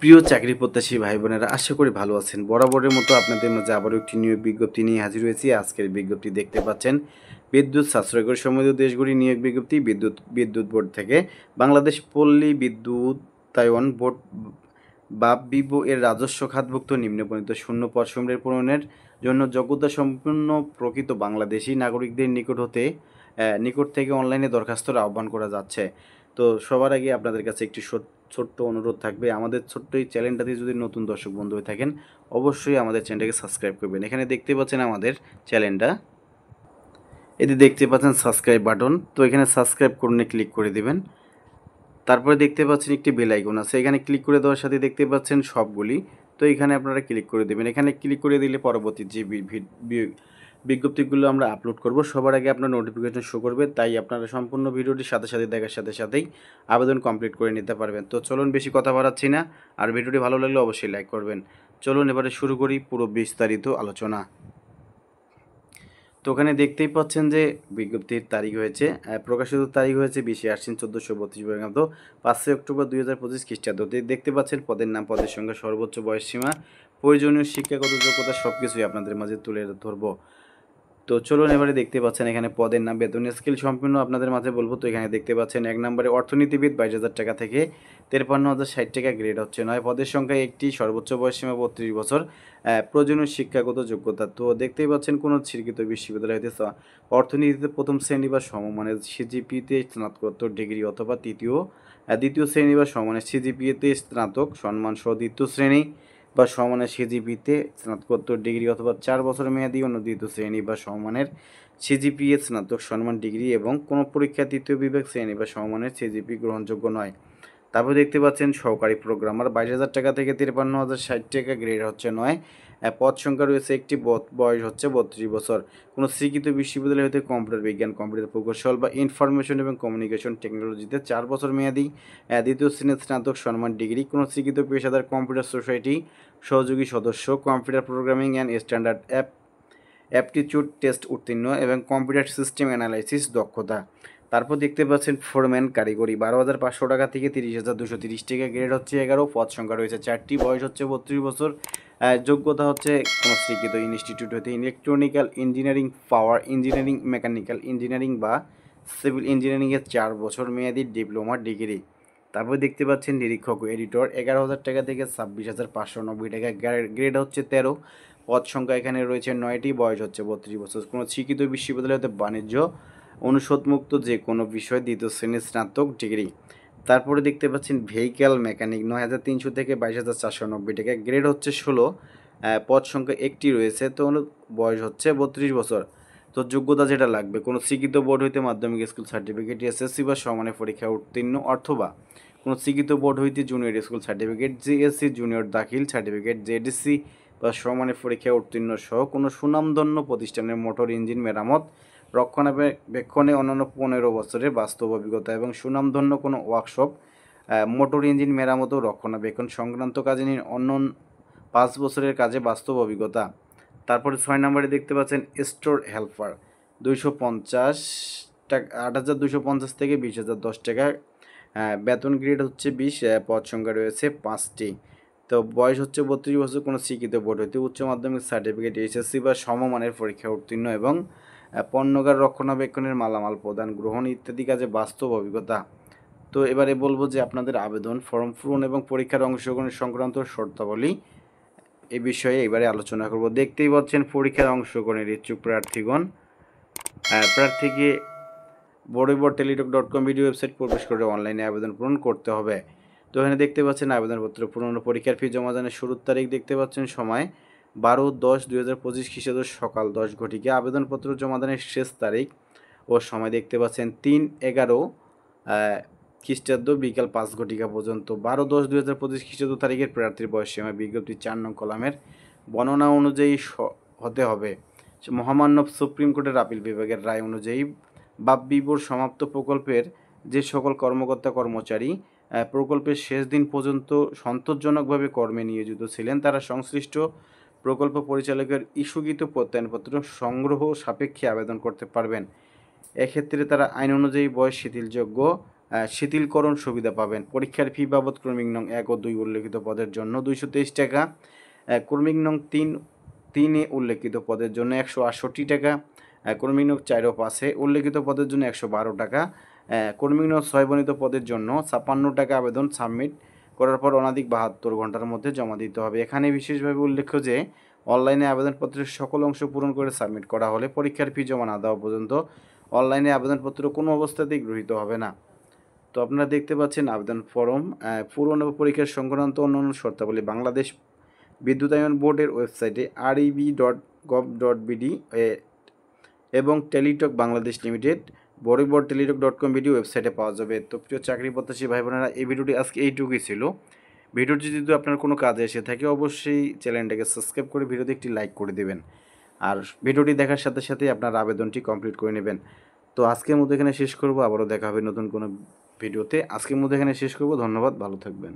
প্রিয় চাকরি প্রত্যাশী ভাই বোনেরা, আশা করি ভালো আছেন। বরাবরের মতো আপনাদের মাঝে আবারও একটি নিয়োগ বিজ্ঞপ্তি নিয়ে হাজির হয়েছি। আজকের বিজ্ঞপ্তি দেখতে পাচ্ছেন, বিদ্যুৎ সাশ্রয়কর সমৃদ্ধ দেশগুলি নিয়োগ বিজ্ঞপ্তি বিদ্যুৎ বোর্ড থেকে। বাংলাদেশ পল্লী বিদ্যুতায়ন বোর্ড বা বিবো এর রাজস্ব খাতভুক্ত নিম্নবর্ণিত শূন্য পদ সমূহের পূরণের জন্য যোগ্যতা সম্পন্ন প্রকৃত বাংলাদেশি নাগরিকদের নিকট থেকে অনলাইনে দরখাস্তর আহ্বান করা যাচ্ছে। তো সবার আগে আপনাদের কাছে একটি ছোট্ট অনুরোধ থাকবে, আমাদের ছোট্ট এই চ্যানেলটাতে যদি নতুন দর্শক বন্ধু হয়ে থাকেন, অবশ্যই আমাদের চ্যানেলটাকে সাবস্ক্রাইব করবেন। এখানে দেখতে পাচ্ছেন আমাদের চ্যানেলটা, এতে দেখতে পাচ্ছেন সাবস্ক্রাইব বাটন। তো এখানে সাবস্ক্রাইব করুন, ক্লিক করে দিবেন। তারপরে দেখতে পাচ্ছেন একটি বেল আইকন আছে, এখানে ক্লিক করে দেওয়ার সাথে দেখতে পাচ্ছেন সবগুলি। তো এখানে আপনারা ক্লিক করে দেবেন। এখানে ক্লিক করে দিলে পরবর্তী যে বিজ্ঞপ্তিগুলো আমরা আপলোড করব সবার আগে আপনার নোটিফিকেশন শো করবে। তাই আপনারা সম্পূর্ণ ভিডিওটির সাথে সাথে দেখার সাথে সাথেই আবেদন কমপ্লিট করে নিতে পারবেন। তো চলুন, বেশি কথা বাড়াচ্ছি না, আর ভিডিওটি ভালো লাগলে অবশ্যই লাইক করবেন। চলুন এবারে শুরু করি পুরো বিস্তারিত আলোচনা। তো ওখানে দেখতেই পাচ্ছেন যে বিজ্ঞপ্তির তারিখ হয়েছে, প্রকাশিত তারিখ হয়েছে 20/8 1432 বঙ্গাব্দ, 5 অক্টোবর 2025 খ্রিস্টাব্দ। দেখতে পাচ্ছেন পদের নাম, পদের সংখ্যা, সর্বোচ্চ বয়স সীমা, প্রয়োজনীয় শিক্ষাগত যোগ্যতা সব কিছুই আপনাদের মাঝে তুলে ধরবো। তো চলুন এবারে দেখতে পাচ্ছেন এখানে পদের নাম, বেতন স্কেল সম্পূর্ণ আপনাদের মাঝে বলবো। তো এখানে দেখতে পাচ্ছেন 1 নম্বরে অর্থনীতিবিদ 22,000 টাকা থেকে 53,060 টাকা, গ্রেড হচ্ছে 9, পদের সংখ্যা একটি, সর্বোচ্চ বয়স সীমা 32 বছর, প্রয়োজনীয় শিক্ষাগত যোগ্যতা। তো দেখতেই পাচ্ছেন কোনো স্বীকৃত বিশ্ববিদ্যালয় হতে অর্থনীতিতে প্রথম শ্রেণী বা সমমানের সিজিপিতে স্নাতকোত্তর ডিগ্রি অথবা দ্বিতীয় শ্রেণী বা সমমানের সিজিপিএতে স্নাতক সম্মান সহ দ্বিতীয় শ্রেণী বা সমমানের সিজিপিতে স্নাতকোত্তর ডিগ্রি অথবা 4 বছর মেয়াদী অন্য দ্বিতীয় শ্রেণী বা সমমানের সিজিপিএ স্নাতক সম্মান ডিগ্রি এবং কোনো পরীক্ষা তৃতীয় বিভাগ শ্রেণী বা সমমানের সিজিপি গ্রহণযোগ্য নয়। তারপর দেখতে পাচ্ছেন সহকারী প্রোগ্রামার 22,000 টাকা থেকে 53,060 টাকা, গ্রেড হচ্ছে 9, পদ সংখ্যা রয়েছে একটি, বয়স হচ্ছে 32 বছর, কোনো স্বীকৃত বিশ্ববিদ্যালয় হতে কম্পিউটার বিজ্ঞান, কম্পিউটার প্রকৌশল বা ইনফরমেশন এবং কমিউনিকেশন টেকনোলজিতে 4 বছর মেয়াদী দ্বিতীয় শ্রেণীর স্নাতক সম্মান ডিগ্রি, কোনো স্বীকৃত পেশাদার কম্পিউটার সোসাইটি সহযোগী সদস্য, computer programming and standard aptitude test উত্তীর্ণ এবং কম্পিউটার সিস্টেম অ্যানালাইসিস দক্ষতা। তারপর দেখতে পাচ্ছেন ফোরম্যান কারিগরি 12,500 টাকা থেকে 30,230 টাকা, গ্রেড হচ্ছে 11, পদ সংখ্যা রয়েছে 4টি, বয়স হচ্ছে 32 বছর, যোগ্যতা হচ্ছে কোনো স্বীকৃত ইনস্টিটিউট হতে ইলেকট্রনিক্যাল ইঞ্জিনিয়ারিং, পাওয়ার ইঞ্জিনিয়ারিং, মেকানিক্যাল ইঞ্জিনিয়ারিং বা সিভিল ইঞ্জিনিয়ারিংয়ের 4 বছর মেয়াদী ডিপ্লোমা ডিগ্রি। তারপর দেখতে পাচ্ছেন নিরীক্ষক এডিটর 11,000 টাকা থেকে 26,590 টাকা, গ্রেড হচ্ছে 13, পদ সংখ্যা এখানে রয়েছে 9টি, বয়স হচ্ছে 32 বছর, কোনো স্বীকৃত বিশ্ববিদ্যালয় হতে বাণিজ্য অনুষদমুক্ত যে কোনো বিষয় দ্বিতীয় শ্রেণীর স্নাতক ডিগ্রি। তারপরে দেখতে পাচ্ছেন ভেহিক্যাল মেকানিক 9,300 থেকে 22,490 টাকা, গ্রেড হচ্ছে 16, পদ সংখ্যা একটি রয়েছে, তো বয়স হচ্ছে 32 বছর। তো যোগ্যতা যেটা লাগবে, কোনো স্বীকৃত বোর্ড হইতে মাধ্যমিক স্কুল সার্টিফিকেট, এসএসসি বা সমানের পরীক্ষা উত্তীর্ণ অথবা কোনো স্বীকৃত বোর্ড হইতে junior school certificate, GSC junior দাখিল সার্টিফিকেট, জেডিসি বা সমানের পরীক্ষা উত্তীর্ণ সহ কোনো সুনামধন্য প্রতিষ্ঠানের মোটর ইঞ্জিন মেরামত রক্ষণাবেক্ষণে অন্যান্য 15 বছরের বাস্তব অভিজ্ঞতা এবং সুনামধন্য কোনো ওয়ার্কশপ মোটর ইঞ্জিন মেরামত ও রক্ষণাবেক্ষণ সংক্রান্ত কাজে অন্য 5 বছরের কাজে বাস্তব অভিজ্ঞতা। তারপরে 6 নম্বরে দেখতে পাচ্ছেন স্টোর হেল্পার 250 টাকা, 8,250 থেকে 20,010 টাকা, বেতন গ্রেড হচ্ছে 20, পদ সংখ্যা রয়েছে 5টি। তো বয়স হচ্ছে 32 বছর, কোনো স্বীকৃত বোর্ড হইতে উচ্চ মাধ্যমিক সার্টিফিকেট, এইচএসসি বা সমমানের পরীক্ষা উত্তীর্ণ এবং পণ্যগার রক্ষণাবেক্ষণের মালামাল প্রদান গ্রহণ ইত্যাদি কাজে বাস্তব অভিজ্ঞতা। তো এবারে বলবো যে আপনাদের আবেদন ফর্ম পূরণ এবং পরীক্ষার অংশগ্রহণ সংক্রান্ত শর্তাবলী এই বিষয়ে এবারে আলোচনা করব। দেখতেই পাচ্ছেন পরীক্ষার অংশগ্রহণের ইচ্ছুক প্রার্থীকে বোর্ডেবর.টেলিটক.com ভিডিও ওয়েবসাইট প্রবেশ করে অনলাইনে আবেদন পূরণ করতে হবে। তো এখানে দেখতে পাচ্ছেন আবেদনপত্র পূরণ, পরীক্ষার ফি জমা দানের শুরুর তারিখ দেখতে পাচ্ছেন, সময় 12/10/2025 খ্রিস্টাব্দ সকাল 10 ঘটিকা, আবেদনপত্র জমা দানের শেষ তারিখ ও সময় দেখতে পাচ্ছেন 3/11 খ্রিস্টাব্দ বিকাল 5 ঘটিকা পর্যন্ত। 12/10/2025 খ্রিস্টাব্দ তারিখের প্রার্থীর বয়স সীমা বিজ্ঞপ্তি 4 নং কলামের বর্ণনা অনুযায়ী হতে হবে। মহামান্য সুপ্রিম কোর্টের আপিল বিভাগের রায় অনুযায়ী বাপ-বিবর সমাপ্ত প্রকল্পের যে সকল কর্মকর্তা কর্মচারী প্রকল্পের শেষ দিন পর্যন্ত সন্তোষজনকভাবে কর্মে নিয়োজিত ছিলেন, তারা সংশ্লিষ্ট প্রকল্প পরিচালকের ইস্যুকৃত প্রত্যয়নপত্র সংগ্রহ সাপেক্ষে আবেদন করতে পারবেন। এক্ষেত্রে তারা আইন অনুযায়ী বয়স শিথিলযোগ্য শিথিলকরণ সুবিধা পাবেন। পরীক্ষার ফি বাবদ ক্রমিক নং 1 ও 2 উল্লেখিত পদের জন্য 223 টাকা, ক্রমিক নং 3 উল্লেখিত পদের জন্য 168 টাকা, ক্রমিক নং 4 ও 5 উল্লেখিত পদের জন্য 112 টাকা, ক্রমিক নং 6 বর্ণিত পদের জন্য 56 টাকা। আবেদন সাবমিট করার পর অনধিক 72 ঘন্টার মধ্যে জমা দিতে হবে। এখানে বিশেষভাবে উল্লেখ্য যে অনলাইনে আবেদনপত্রের সকল অংশ পূরণ করে সাবমিট করা হলে পরীক্ষার ফি জমা না দেওয়া পর্যন্ত অনলাইনে আবেদনপত্র কোনো অবস্থাতেই গৃহীত হবে না। তো আপনারা দেখতে পাচ্ছেন আবেদন ফরম, পূরণ ও পরীক্ষার সংক্রান্ত অন্যান্য শর্তাবলী বাংলাদেশ বিদ্যুতায়ন বোর্ডের ওয়েবসাইটে reb.gov.bd এবং টেলিটক বাংলাদেশ লিমিটেড বরিবর টেলিটক.com ভিডিও ওয়েবসাইটে পাওয়া যাবে। তো প্রিয় চাকরি প্রত্যাশী ভাই বোনেরা, এই ভিডিওটি আজকে এইটুকুই ছিল। ভিডিওটি যদি আপনার কোনো কাজে এসে থাকে অবশ্যই চ্যানেলটাকে সাবস্ক্রাইব করে ভিডিওতে একটি লাইক করে দেবেন, আর ভিডিওটি দেখার সাথে সাথে আপনার আবেদনটি কমপ্লিট করে নেবেন। তো আজকের মতো এখানে শেষ করব, আবারও দেখা হবে নতুন কোনো ভিডিওতে। আজকের মতো এখানে শেষ করব। ধন্যবাদ, ভালো থাকবেন।